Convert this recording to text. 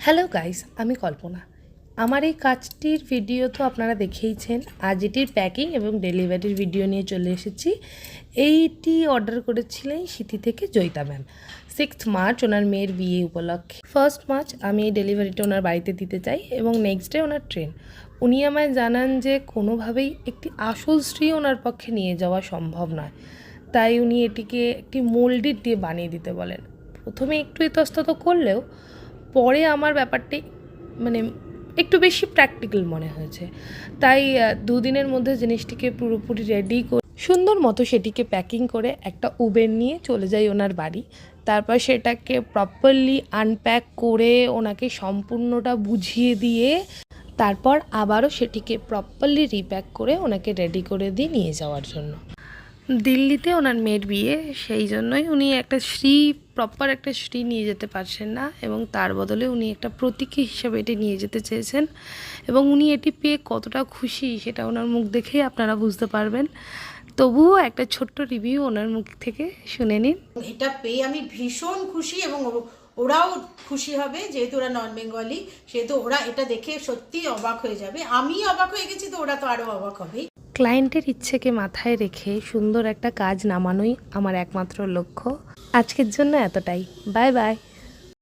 Hello guys, আমি কল্পনা। আমার এই কাজটির ভিডিও তো আপনারা দেখেইছেন। আজ এটির প্যাকিং এবং ডেলিভারির ভিডিও নিয়ে চলে এসেছি। এইটি অর্ডার করেছিলেন সিটি থেকে জয়িতা ম্যাম 6 মার্চ ওনার মেয়ের বিয়ে উপলক্ষে। 1 মার্চ আমি এই ডেলিভারিটা ওনার বাড়িতে দিতে চাই এবং নেক্সট ডে ওনার ট্রেন। উনি আমায় জানান যে কোনোভাবেই একটি আসল স্ত্রী ওনার পক্ষে নিয়ে যাওয়া সম্ভব নয়, তাই উনি এটিকে একটি মোল্ডেড দিয়ে বানিয়ে দিতে বলেন। প্রথমে একটু ইতস্তত করলেও পরে আমার ব্যাপারটি মানে একটু বেশি প্র্যাকটিক্যাল মনে হয়েছে, তাই দুদিনের মধ্যে জিনিসটিকে পুরোপুরি রেডি করে সুন্দর মতো সেটিকে প্যাকিং করে একটা উবের নিয়ে চলে যাই ওনার বাড়ি। তারপর সেটাকে প্রপারলি আনপ্যাক করে ওনাকে সম্পূর্ণটা বুঝিয়ে দিয়ে তারপর আবারও সেটিকে প্রপারলি রিপ্যাক করে ওনাকে রেডি করে দিয়ে নিয়ে যাওয়ার জন্য। দিল্লিতে ওনার মেয়ের বিয়ে, সেই জন্যই উনি একটা প্রপার একটা শ্রী নিয়ে যেতে পারছেন না এবং তার বদলে উনি একটা প্রতীকী হিসাবে এটি নিয়ে যেতে চেয়েছেন এবং উনি এটি পেয়ে কতটা খুশি সেটা ওনার মুখ দেখেই আপনারা বুঝতে পারবেন। তবুও একটা ছোট্ট রিভিউ ওনার মুখ থেকে শুনে নিন। এটা পেয়ে আমি ভীষণ খুশি এবং ওরাও খুশি হবে, যেহেতু ওরা নন বেঙ্গলি, সেহেতু ওরা এটা দেখে সত্যি অবাক হয়ে যাবে। আমি অবাক হয়ে গেছি, তো ওরা তো আরও অবাক হবে। ক্লায়েন্টের ইচ্ছেকে মাথায় রেখে সুন্দর একটা কাজ নামানোই আমার একমাত্র লক্ষ্য। আজকের জন্য এতটাই। Bye bye.